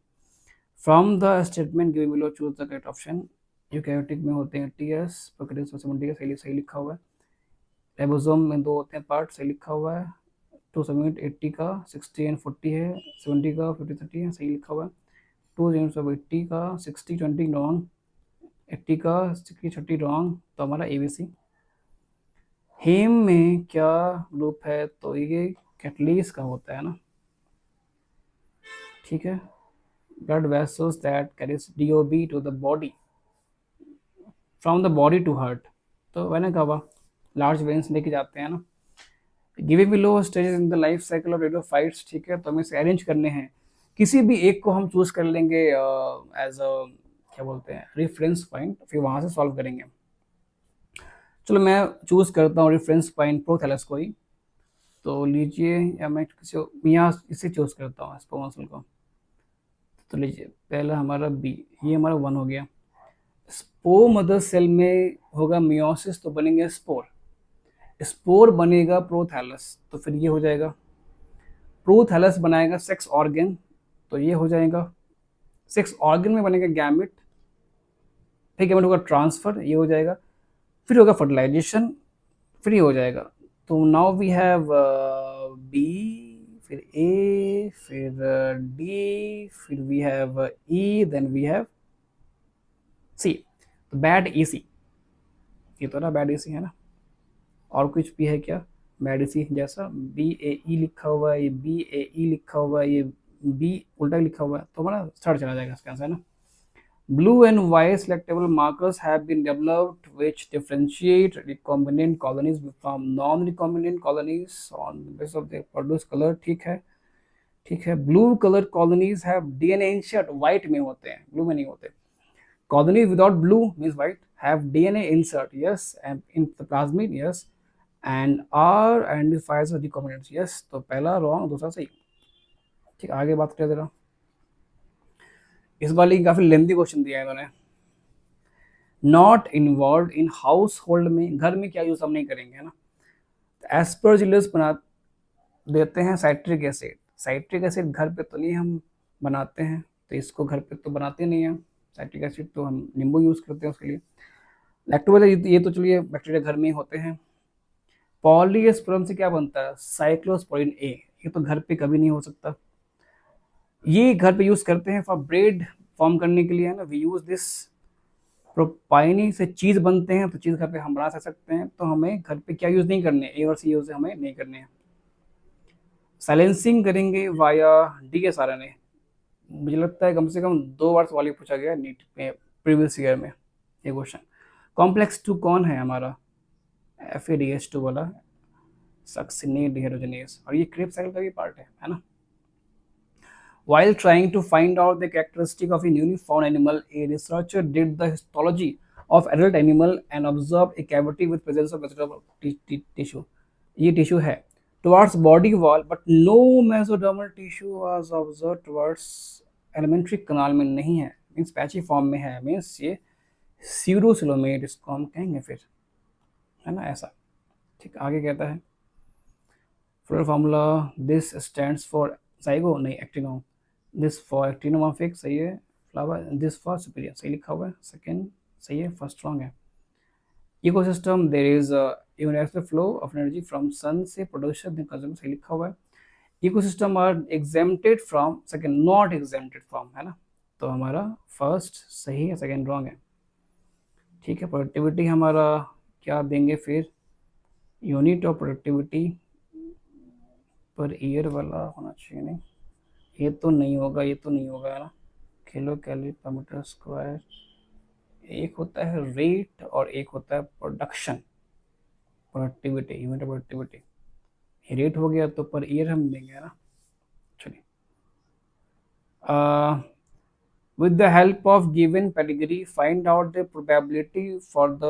From the statement given below choose the correct option. Eukaryotic में होते हैं टीएस, प्रोकैरियोट्स में टीएस, सही लिखा हुआ है। राइबोसोम में दो होते हैं पार्ट, सही लिखा हुआ है। 2 सबमिट 80 का 60 एंड 40 है, 70 का 50 30 है, सही लिखा हुआ है। 2 यूनिट्स ऑफ 80 का 60 20 रॉन्ग, 80 का 60 30 रॉन्ग, तो हमारा एबीसी। हेम में क्या ग्रुप है, तो ये कैटलीस का होता है ना, ठीक है। Blood vessels that carries DOB to the body, from the body to heart, तो मैंने कहा लार्ज वेन्स लेके जाते हैं ना। Given below stages in the life cycle of radiophytes, ठीक है। तो हमें इसे अरेंज करने हैं, किसी भी एक को हम चूज कर लेंगे एज अ क्या बोलते हैं रेफरेंस पॉइंट, फिर वहां से सॉल्व करेंगे। चलो मैं चूज करता हूँ रेफरेंस पॉइंट प्रोथैलस को ही, तो लीजिए, या मैं किसी यहाँ इसे चूज करता हूँ स्पोमसल को। तो लीजिए पहला हमारा बी, ये हमारा 1 हो गया। स्पोर मदर सेल में होगा मियोसिस, तो बनेंगे स्पोर, स्पोर बनेगा प्रोथैलस, तो फिर ये हो जाएगा। प्रोथैलस बनाएगा सेक्स ऑर्गन, तो ये हो जाएगा। सेक्स ऑर्गन में बनेगा गैमेट, फिर गैमेट होगा ट्रांसफर, ये हो जाएगा। फिर होगा फर्टिलाइजेशन, फिर ये हो जाएगा। तो नाउ वी हैव बी, फिर ए, फिर डी, फिर we have E, then we have C. तो बैड ई सी, ये तो ना बैड ई सी है ना। और कुछ भी है क्या बैड ई सी जैसा, बी ए ई लिखा हुआ है, ये बी ए ई लिखा हुआ है, ये बी उल्टा लिखा हुआ है, तो हमारा थर्ड चला जाएगा इसका आंसर, है ना। Blue and white selectable markers have been developed which differentiate recombinant colonies from non-recombinant colonies on the basis of their produced color, ठीक है, ठीक है। Blue color colonies have DNA insert, white में होते हैं, blue में नहीं होते। Colonies without blue means white have DNA insert, yes, and in the plasmid, yes, and are identified as recombinants, yes। तो पहला wrong, दूसरा सही, ठीक। आगे बात करें जरा, इस वाली काफी लेंथी क्वेश्चन दिया है इन्होंने। Not involve in house hold में, घर में क्या यूज हम नहीं करेंगे, है ना। एस्परजिलस बना देते हैं साइट्रिक एसिड, साइट्रिक एसिड घर पे तो नहीं हम बनाते हैं, तो इसको घर पे तो बनाते नहीं हैं साइट्रिक एसिड, तो हम नींबू यूज करते हैं उसके लिए। लैक्टोबैसिलस ये तो चलिए बैक्टीरिया घर में ही होते हैं। पॉलीएस्पर्म से क्या बनता है, साइक्लोस्पोरिन ए, ये तो घर पे कभी नहीं हो सकता। ये घर पे यूज करते हैं फॉर ब्रेड फॉर्म करने के लिए, है ना। We use this. प्रोपाइनी से चीज बनते हैं, तो चीज घर पे हम बना सकते हैं, तो हमें घर पे क्या यूज नहीं करने, ए और सी यूज हमें नहीं करने हैं। साइलेंसिंग करेंगे वाया डीएसआरएनए, मुझे लगता है कम से कम 2 बार सवाल पूछा गया नीट में प्रीवियस ईयर में ये क्वेश्चन। कॉम्प्लेक्स 2 कौन है हमारा, FADH2 वाला सक्सिनेट डिहाइड्रोजनेज, और ये क्रेब साइकिल का भी पार्ट है ना। While trying to find out the characteristic of a newly found animal, a researcher did the histology of adult animal and observed a cavity with presence of vegetable tissue. ये टिश्यू है towards body wall, but no mesodermal tissue was observed towards elementary canal में नहीं है, मीन्स पैची फॉर्म में है, मीन्स ये सीरोसिलोमेट इसको हम कहेंगे फिर, है ना ऐसा। ठीक, आगे कहता है floral formula, this stands for zygote नहीं एक्टिनो, दिस फॉर एक्टिनोमॉर्फिक सही है, फ्लावर, दिस फॉर सुपीरियर सही लिखा हुआ है, सेकेंड सही है, फर्स्ट रॉन्ग है। Ecosystem, there is universal flow of energy from sun से प्रोडक्शन कंज्यूम सही लिखा हुआ है। Ecosystem are exempted from, second not exempted from, है ना, तो हमारा फर्स्ट सही है, सेकेंड रॉन्ग है। ठीक है, प्रोडक्टिविटी हमारा क्या देंगे फिर, unit of productivity per year वाला होना चाहिए, नहीं ये तो नहीं होगा, ये तो नहीं होगा, है ना, किलो कैलोरी पर मीटर स्क्वायर, एक होता है रेट और एक होता है production, productivity, unit of productivity, ये रेट हो गया तो पर ईयर हम देंगे, है ना। चलिए, with the help of given pedigree find out the probability for the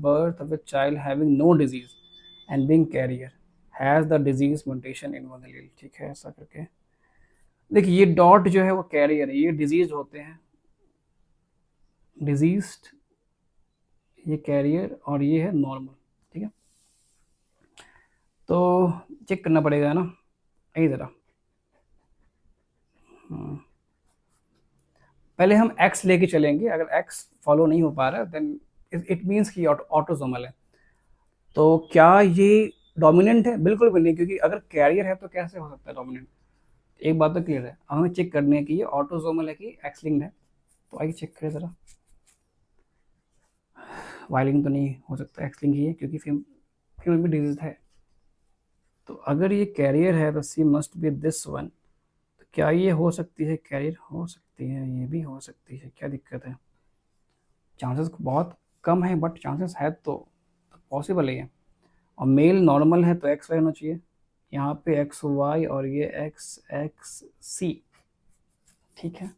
birth of a child having no disease and being carrier has the disease mutation in one allele। ठीक है, ऐसा करके देखिए, ये डॉट जो है वो कैरियर है, ये डिजीज होते हैं, डिजीज्ड, ये कैरियर और ये है नॉर्मल। ठीक है, तो चेक करना पड़ेगा ना, यही ज़रा पहले हम x लेके चलेंगे, अगर x फॉलो नहीं हो पा रहा है देन इट मीन्स कि ऑटोसोमल है। तो क्या ये डोमिनेंट है? बिल्कुल भी नहीं, क्योंकि अगर कैरियर है तो कैसे हो सकता है डोमिनेंट, एक बात तो क्लियर है, हमें चेक करने है कि ये ऑटोसोमल है कि एक्स लिंक्ड है। तो आइए चेक करें ज़रा, वाई लिंक तो नहीं हो सकता, एक्स लिंक ही है, क्योंकि फीमेल भी डिजीज है। तो अगर ये कैरियर है तो सी मस्ट बी दिस वन, तो क्या ये हो सकती है कैरियर? हो सकती है, ये भी हो सकती है, क्या दिक्कत है? चांसेस बहुत कम है बट चांसेस है तो पॉसिबल है। और मेल नॉर्मल है तो एक्स वाई होना चाहिए, यहाँ पे एक्स वाई और ये एक्स एक्स सी। ठीक है,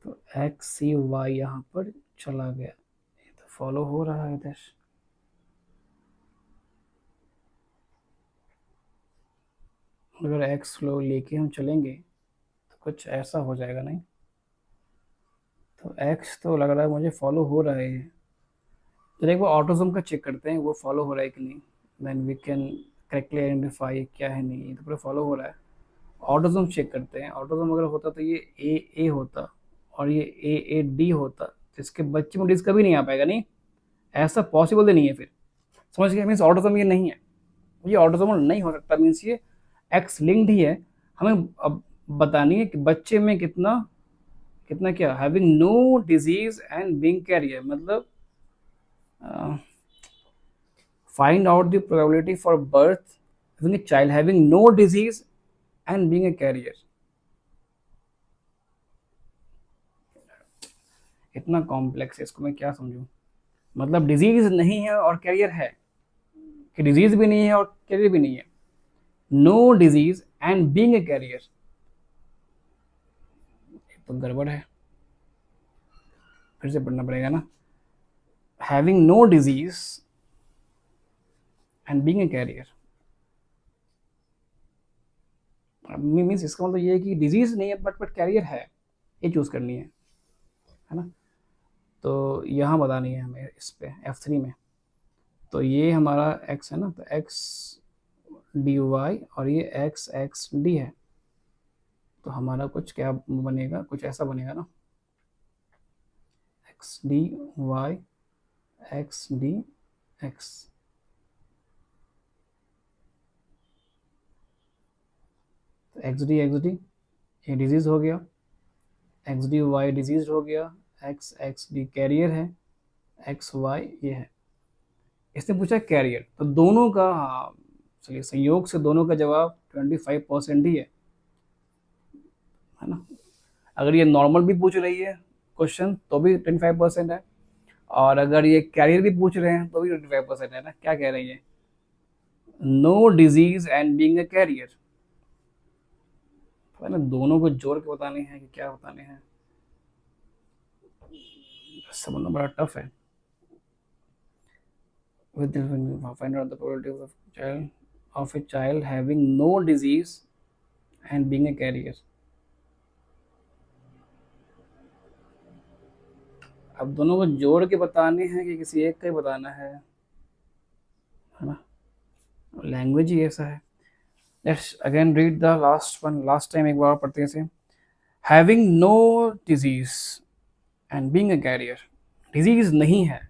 तो एक्स सी वाई यहाँ पर चला गया, ये तो फॉलो हो रहा है इधर। अगर एक्स फ्लो लेके हम चलेंगे तो कुछ ऐसा हो जाएगा, नहीं तो एक्स तो लग रहा है मुझे फॉलो हो रहा है। तो एक बार ऑटोसोम का चेक करते हैं वो फॉलो हो रहा है कि नहीं, then we can correctly identify क्या है, नहीं ये तो पूरा फॉलो हो रहा है। ऑटोसोम चेक करते हैं, ऑटोसोम अगर होता तो ये ए होता और ये ए डी होता, तो इसके बच्चे में डिस कभी नहीं आ पाएगा, नहीं ऐसा पॉसिबल ही नहीं है। फिर समझ गए, मीन्स ऑटोसोम ये नहीं है, ये ऑटोसोमल नहीं हो सकता, मीन्स ये एक्स लिंक्ड ही है। हमें अब बतानी है कि बच्चे में कितना कितना क्या, having no disease and being carrier, मतलब find out the probability for birth having a child having no disease and being a carrier। इतना कॉम्प्लेक्स है, इसको मैं क्या समझूं? मतलब डिजीज नहीं है और कैरियर है, कि डिजीज भी नहीं है और कैरियर भी नहीं है, no disease and being a carrier, तो गड़बड़ है, फिर से पढ़ना पड़ेगा ना। Having no disease and being a carrier means इसका मतलब ये है कि डिजीज नहीं है बट कैरियर है, ये चूज करनी है ना। तो यहाँ बतानी है हमें इस पे F3 में, तो ये हमारा x है ना, तो x dy और ये x x d है, तो हमारा कुछ क्या बनेगा, कुछ ऐसा बनेगा ना, x dy x d x। तो x d ये डिजीज हो गया, x dy डिजीज हो गया, x x d कैरियर है, x y ये है। इसने पूछा कैरियर, तो दोनों का, हाँ चलिए संयोग से दोनों का जवाब 25% ही है ना। अगर ये नॉर्मल भी पूछ रही है क्वेश्चन तो भी 25% है, और अगर ये कैरियर भी पूछ रहे हैं तो भी 25% है ना। क्या कह रही है? No disease and being a carrier, पता नहीं दोनों को जोड़ के बताने हैं कि क्या बताने हैं, समझना बड़ा टफ है। With this, when you find out the probability of a child having no disease and being a carrier. अब दोनों को जोड़ के बताने हैं कि किसी एक का ही बताना है ना, लैंग्वेज ही ऐसा है। Let's again read the last one, last time एक बार पढ़ते हैं इसे। हैविंग no disease and being a कैरियर, डिजीज नहीं है,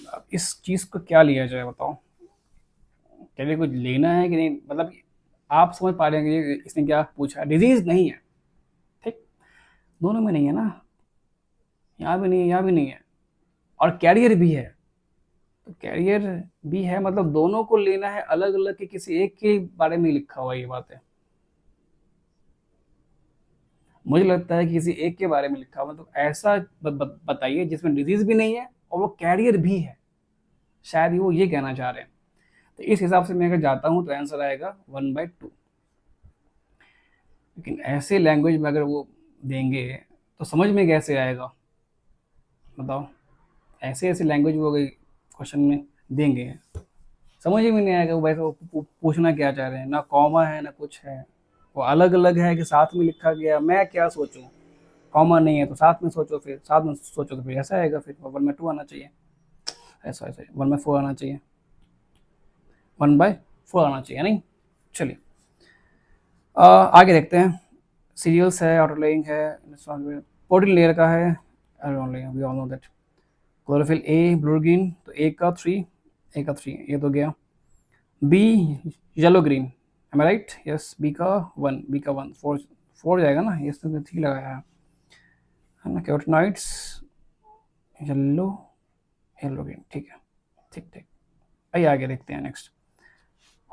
अब इस चीज को क्या लिया जाए बताओ, क्या कुछ लेना है कि नहीं, मतलब आप समझ पा रहे हैं कि इसने क्या पूछा, डिजीज नहीं है, ठीक, दोनों में नहीं है ना, यहाँ भी नहीं है, यहाँ भी नहीं है, और कैरियर भी है, तो कैरियर भी है मतलब दोनों को लेना है अलग अलग के, किसी एक के बारे में लिखा हुआ ये बात है, मुझे लगता है कि किसी एक के बारे में लिखा हुआ, तो ऐसा बताइए जिसमें डिजीज भी नहीं है और वो कैरियर भी है, शायद वो ये कहना चाह रहे हैं। तो इस हिसाब से मैं अगर जाता हूँ तो आंसर आएगा 1/2। लेकिन ऐसे लैंग्वेज में अगर वो देंगे तो समझ में कैसे आएगा बताओ, ऐसे ऐसे लैंग्वेज वो अगर क्वेश्चन में देंगे समझ ही में नहीं आएगा वो वैसे वो पूछना क्या चाह रहे हैं, ना कॉमा है ना कुछ है, वो अलग अलग है कि साथ में लिखा गया, मैं क्या सोचूं, कॉमा नहीं है तो साथ में सोचो, फिर साथ में सोचो तो फिर ऐसा आएगा, फिर 1/2 आना चाहिए, ऐसा ऐसा 1/4 आना चाहिए, 1/4 आना चाहिए नहीं। चलिए आगे देखते हैं, सीरियल्स है, ऑटोलेइंग है, प्रोटीन लेयर का है, we all know that, chlorophyll a blue green, तो ए का 3 ये तो गया, b yellow green, am I right, yes, b का 1 4 जाएगा ना, ये तो ठीक लगाया है ना, कैरोटिनॉइड्स येलो येलो ग्रीन, ठीक है, ठीक ठीक। आइए आगे देखते हैं नेक्स्ट,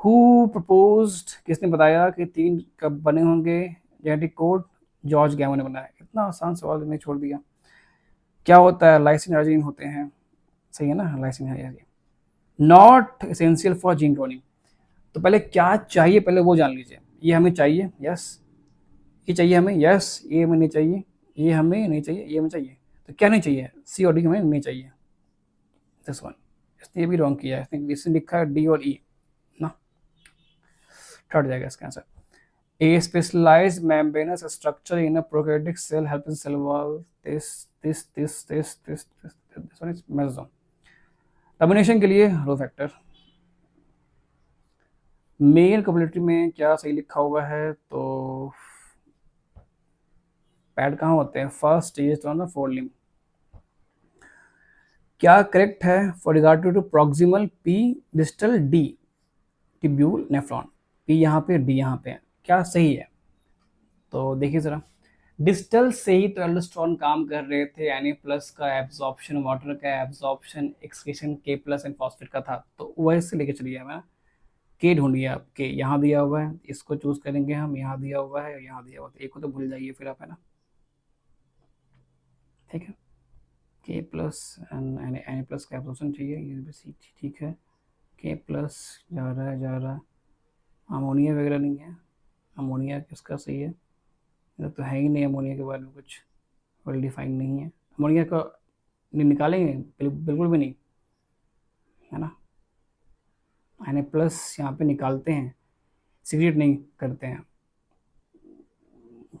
हु प्रपोज्ड, किसने बताया कि 3 कब बने होंगे जेनेटिक कोड, जॉर्ज गैमो ने बनाया, इतना आसान सवाल मैंने छोड़ दिया। क्या होता है, लाइसिन अर्जिनिन होते हैं, सही है ना, लाइसिन है, not essential for gene cloning, तो पहले क्या चाहिए पहले वो जान लीजिए, ये हमें चाहिए, यस, ये चाहिए हमें, यस, ये हमें नहीं चाहिए, ये हमें नहीं चाहिए, ये हमें चाहिए, तो क्या नहीं चाहिए, सी और डी हमें नहीं चाहिए, दिस वन, इसने ये भी रॉन्ग किया है, इसने लिखा है डी और ई ना, थर्ड जाएगा इसका answer. A specialized membranous structure in a prokaryotic cell helps cell wall. This one is mesosome. Termination के लिए रो फैक्टर, मेल कम्युनिटी में क्या सही लिखा हुआ है, तो पैड कहाँ होते हैं, first stage on the fore limb, क्या करेक्ट है, for regard to proximal P, distal D, tubule nephron, P यहाँ पे डी यहाँ पे, क्या सही है, तो देखिए जरा, डिस्टल से ही तो एल्डोस्टेरोन काम कर रहे थे, Na+ का एब्जॉर्प्शन, वाटर का absorption, excretion K+ and phosphate का था, तो वैसे लेके चलिए, मैं के ढूंढिए, आप के यहाँ दिया हुआ है, इसको चूज करेंगे हम, यहाँ दिया हुआ है, यहाँ दिया हुआ है, एक को तो भूल जाइए फिर आप, है ना, ठीक है, K+ एंड Na+ का एब्जॉर्प्शन चाहिए, ये भी ठीक है, K+ जा रहा है जा रहा है, अमोनिया वगैरह नहीं है, अमोनिया किसका सही है, ये तो है ही नहीं, अमोनिया के बारे में कुछ वेल डिफाइंड नहीं है, अमोनिया का निकालेंगे बिल्कुल भी नहीं, है ना, Na+ यहाँ पे निकालते हैं, सीक्रेट नहीं करते हैं,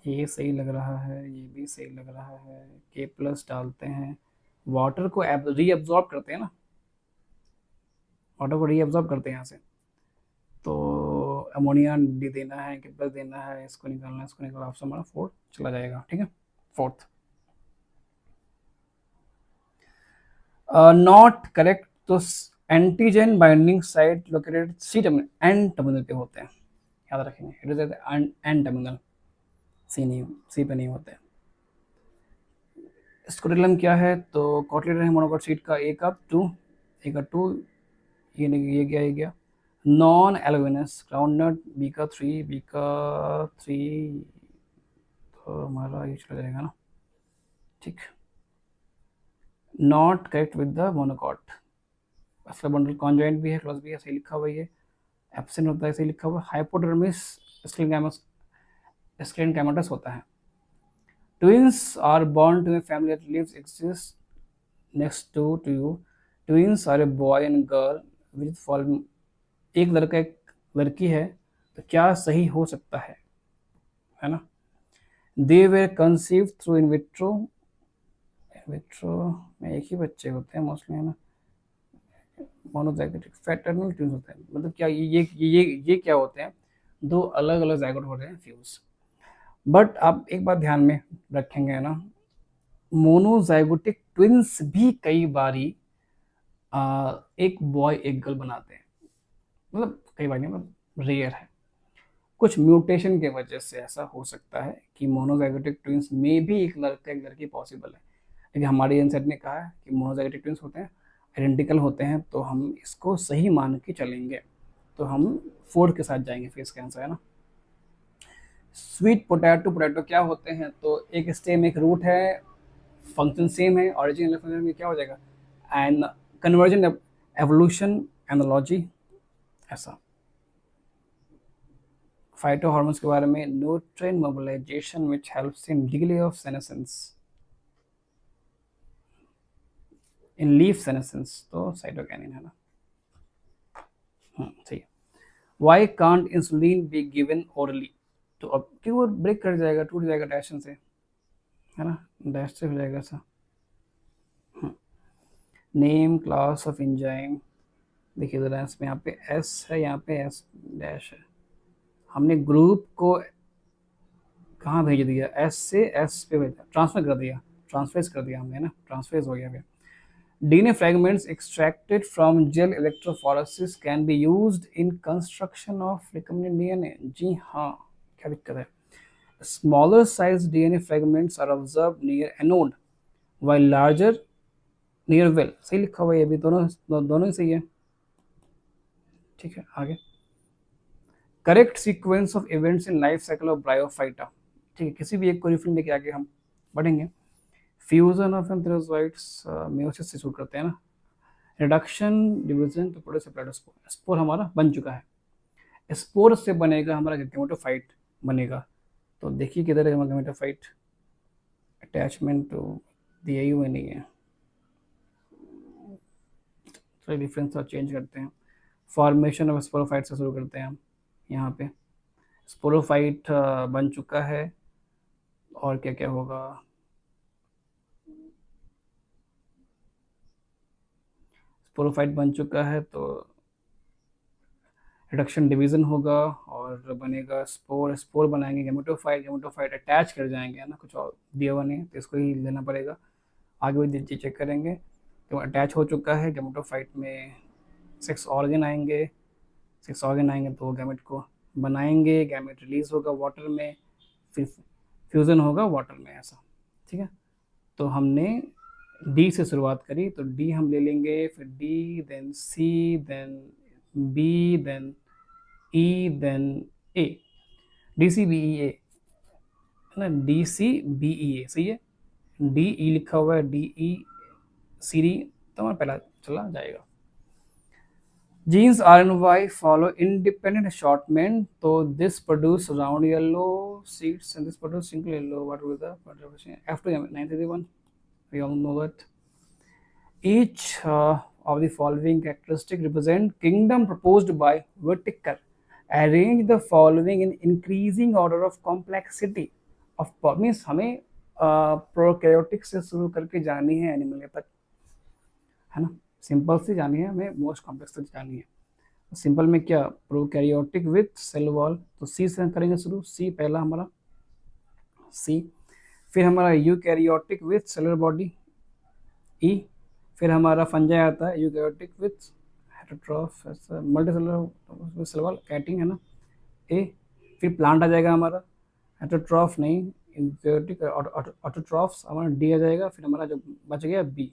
ये सही लग रहा है, ये भी सही लग रहा है, K+ डालते हैं, वाटर को रीअब्जॉर्ब करते हैं ना, वाटर को रीअब्जॉर्ब करते हैं यहाँ से, तो अमोनिया डी देना है, K+ देना है, इसको निकालना है, इसको निकालना, ऑप्शन हमारा 4 चला जाएगा, ठीक है, 4th नॉट करेक्ट, तो antigen binding site located C terminal, N terminal पे होते हैं, याद रखेंगे, it is N terminal, C नहीं, सी पे नहीं होते। स्कोटिलम क्या है, तो कॉटिलेडन मोनोकोट का ए का 2 ये नहीं, ये गया नॉन एलोवेनस ग्राउंडनट, बी का 3 तो हमारा ये चला जाएगा ना, ठीक, not correct with the monocot, इसका बंडल कॉन्जॉइंट भी है, क्लोज भी है, सही लिखा हुआ है ये। एब्सेंट होता है, सही लिखा हुआ है। हाइपोडर्मिस स्क्लेरोकाइमस होता है। Twins are born to a family that lives exists next to you. Twins are a boy and girl with following. एक लड़का एक लड़की है, तो क्या सही हो सकता है ना। They were conceive through in vitro. Vitro में एक ही बच्चे होते हैं मोस्टली, है ना। मोनोजाइगोटिक फैटर्नल ट्विंस होते हैं, मतलब क्या ये क्या होते हैं, दो अलग अलग जाइगोट हो रहे हैं फ्यूज। बट आप एक बात ध्यान में रखेंगे ना, मोनोजाइगोटिक ट्विंस भी कई बारी एक बॉय एक गर्ल बनाते हैं, मतलब कई बार नहीं, मतलब रेयर है। कुछ म्यूटेशन के वजह से ऐसा हो सकता है कि मोनोजाइगोटिक ट्विंस में भी एक लड़का एक लड़की पॉसिबल है, लेकिन हमारे एनसेट ने कहा है कि मोनोजाइगोटिक ट्विंस होते हैं, आइडेंटिकल होते हैं, तो हम इसको सही मान के चलेंगे। तो हम फोर्थ के साथ जाएंगे फिर इसका आंसर, है ना। स्वीट पोटैटो पोटैटो क्या होते हैं, तो एक स्टेम एक रूट है, फंक्शन सेम है, ऑरिजिनल फंक्शन में क्या हो जाएगा, एंड कन्वर्जन एवोल्यूशन एनालॉजी ऐसा। फाइटो हार्मोन्स के बारे में, nutrient mobilization which helps in delay of senescence, in leaf senescence, तो साइटोकिनिन है ना। सही है। Why can't insulin be given orally, तो अब क्यों वो ब्रेक कर जाएगा, टूट जाएगा डायजेशन से, है ना, डैश से हो जाएगा ऐसा। नेम क्लास ऑफ एंजाइम, देखिए ज़रा इसमें यहाँ पे एस है, यहाँ पे एस डैश है, हमने ग्रुप को कहाँ भेज दिया, एस से एस पे भेजा, ट्रांसफर कर दिया, ट्रांसफेस कर दिया हमने ना, ट्रांसफेस हो गया फिर। DNA fragments extracted from gel electrophoresis can be used in construction of recombinant DNA, जी हाँ, क्या दिक्कत है। Smaller size DNA fragments are observed near anode while larger near well, सही लिखा हुआ है, ये भी दोनों ही सही है। ठीक है, आगे। Correct sequence of events in life cycle of bryophyta, ठीक है, किसी भी एक को रिफिल लेके आगे हम बढ़ेंगे। फ्यूजन ऑफ एंथेरोजोइट्स मेयोसिस से शुरू करते हैं ना, रिडक्शन डिवीजन तो प्रोटोस्पोर, स्पोर हमारा बन चुका है, स्पोर से बनेगा हमारा गेमेटोफाइट बनेगा, तो देखिए किधर है हमारा गेमेटोफाइट, अटैचमेंट तो दिया ही हुआ नहीं है, तो डिफरेंस और चेंज करते हैं। फॉर्मेशन ऑफ स्पोरोफाइट से शुरू करते हैं हम, यहाँ पे स्पोरोफाइट बन चुका है, और क्या क्या होगा, स्पोरोफाइट बन चुका है तो रिडक्शन डिवीजन होगा और बनेगा स्पोर, स्पोर बनाएंगे गेमेटोफाइट, गेमेटोफाइट अटैच कर जाएंगे, है ना, कुछ और दिया हुआ नहीं तो इसको ही लेना पड़ेगा, आगे भी चेक करेंगे। तो अटैच हो चुका है गेमेटोफाइट में, सेक्स ऑर्गन आएंगे, सेक्स ऑर्गन आएंगे तो गैमेट को बनाएंगे, गैमेट रिलीज होगा वाटर में, फिर फ्यूज़न होगा वाटर में, ऐसा। ठीक है, तो हमने डी से शुरुआत करी, तो डी हम ले लेंगे, फिर D then C then B then E then A, D C B E A, है ना, डी सी बी ई ए, सही है। डी ई लिखा हुआ है, डी ई सी डी, तो हमारा पहला चला जाएगा। Genes RNY follow independent assortment, so this produce round yellow seeds and this produce single yellow. What will the after 931? We all know that. Each of the following characteristic represent kingdom proposed by Whittaker. Arrange the following in increasing order of complexity of means हमें प्रोकैरियोटिक से शुरू करके जानी है एनिमल तक, है ना, सिंपल से जानी है, हमें मोस्ट कॉम्प्लेक्स तक जानी है। सिंपल में क्या, प्रोकैरियोटिक विथ सेल वॉल, तो सी से करेंगे शुरू, सी पहला हमारा, सी। फिर हमारा eukaryotic with cellular body, E. फिर हमारा फंजाई आता है eukaryotic with heterotroph multicellular cell wall, chitin, है ना, ए। फिर प्लांट आ जाएगा हमारा, हेटेरोट्रॉफ नहीं, यूकैरियोटिक ऑटोट्रॉफ्स, हमारा डी आ जाएगा। फिर हमारा जो बच गया B,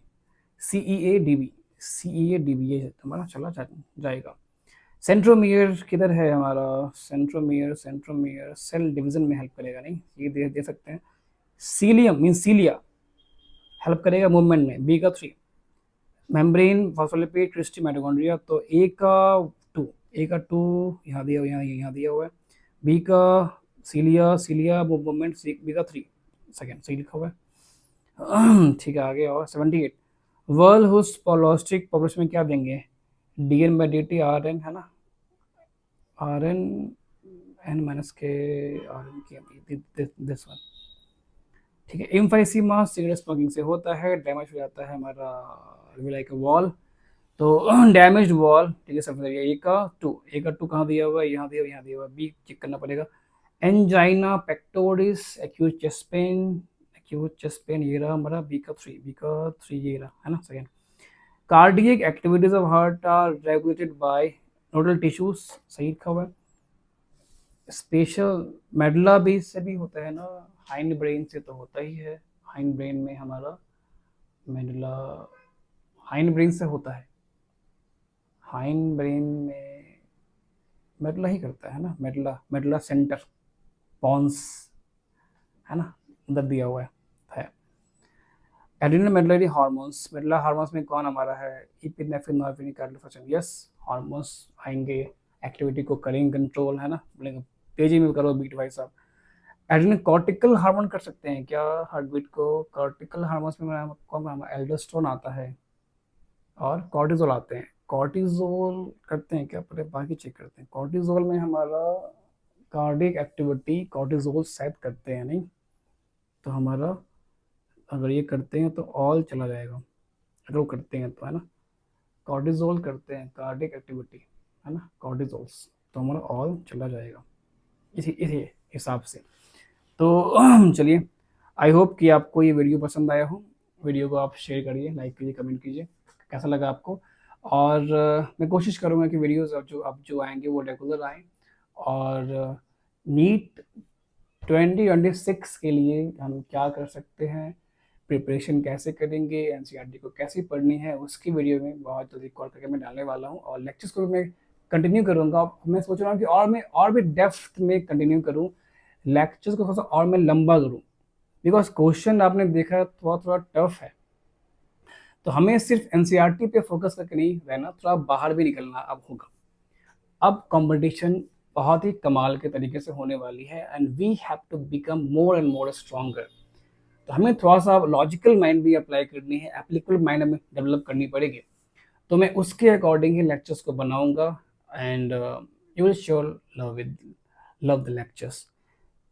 C E A D B, C E A D B, ये हमारा चला जाएगा। सेंट्रोमियर किधर है हमारा, सेंट्रोमियर, सेंट्रोमियर सेल डिवीजन में हेल्प करेगा, नहीं ये दे सकते हैं। सीलियम मीन सीलिया हेल्प करेगा मूवमेंट में, बी का 3। Membrane, phospholipid, cristae, mitochondria. तो ए का टू यहाँ दिया हुआ, यहाँ दिया हुआ है। बी का सीलिया मूवमेंट, बी का 3 सेकेंड, सही लिखा हुआ है। ठीक है, आगे और 78 वर्ल्ड होस्ट पॉलोस्टिक पॉपुलेशन में क्या देंगे? D N by D T R N, है ना, R N N minus K R N K this one. ठीक है, एम्फाइसीमा सिगरेट स्मोकिंग से होता है, डैमेज हो जाता है हमारा लाइक वॉल। तो डैमेज वॉल, ठीक है, सब ए का टू कहाँ दिया हुआ है? यहाँ दिया हुआ, यहाँ दिया हुआ, बी चेक करना पड़ेगा। Angina pectoris, acute chest pain ये रहा हमारा, बी का थ्री ये रहा, है ना, second. Cardiac activities of heart are regulated by nodal tissues, सही लिखा हुआ है। स्पेशल मेडला बेस से भी होता है ना, हाइंड ब्रेन से तो होता ही है। हाइंड ब्रेन में हमारा मेडला हाइंड ब्रेन से होता है, हाइंड ब्रेन में मेडला ही करता है ना, मेडला सेंटर पॉन्स, है ना, उधर दिया हुआ है। Adrenal medullary hormones, medullary hormones में कौन हमारा है? इपिनेफ्रिन, नॉरफिन, कार्डियोफेशन, यस, हार्मोन्स आएंगे, एक्टिविटी को करेंगे कंट्रोल, है ना, बोलेंगे तेजी में करो बीट भाई साहब। एड्रिनल कॉर्टिकल हार्मोन कर सकते हैं क्या हार्ट बीट को? कॉर्टिकल हार्मोन्स में कौन एल्डोस्टेरोन आता है और कॉर्टिजोल आते हैं। कॉर्टिजोल करते हैं क्या? पहले बाकी चेक करते हैं। कॉर्टिजोल में हमारा कार्डियक एक्टिविटी कॉर्टिजोल शायद करते हैं, नहीं तो हमारा अगर ये करते हैं तो ऑल चला जाएगा, अगर वो करते हैं तो, है ना। कॉर्टिजोल करते हैं कार्डियक एक्टिविटी, है ना, कॉर्टिजोल्स, तो हमारा ऑल चला जाएगा इसी हिसाब से। तो चलिए, आई होप कि आपको ये वीडियो पसंद आया हो। वीडियो को आप शेयर करिए, लाइक कीजिए, कमेंट कीजिए कैसा लगा आपको। और मैं कोशिश करूँगा कि वीडियोस अब जो आएंगे वो रेगुलर आएँ। और नीट 2026 के लिए हम क्या कर सकते हैं, प्रिपरेशन कैसे करेंगे, एनसीईआरटी को कैसे पढ़नी है, उसकी वीडियो में बहुत जल्दी रिकॉर्ड करके मैं डालने वाला हूँ। और लेक्चर्स को मैं कंटिन्यू करूँगा। मैं सोच रहा हूँ कि और भी डेप्थ में कंटिन्यू करूँ, लेक्चर्स को थोड़ा सा और मैं लंबा करूँ, बिकॉज क्वेश्चन आपने देखा है थोड़ा थोड़ा टफ है। तो हमें सिर्फ एनसीईआरटी पे फोकस करके नहीं रहना, थोड़ा बाहर भी निकलना अब होगा। अब कंपटीशन बहुत ही कमाल के तरीके से होने वाली है and we have to become more and more stronger. तो हमें थोड़ा सा लॉजिकल माइंड भी अप्लाई करनी है, एप्लीकेबल माइंड हमें डेवलप करनी पड़ेगी। तो मैं उसके अकॉर्डिंग ही लेक्चर्स को बनाऊंगा and you will sure love the lectures.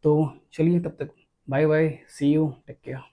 तो चलिए, तब तक bye bye, see you, take care.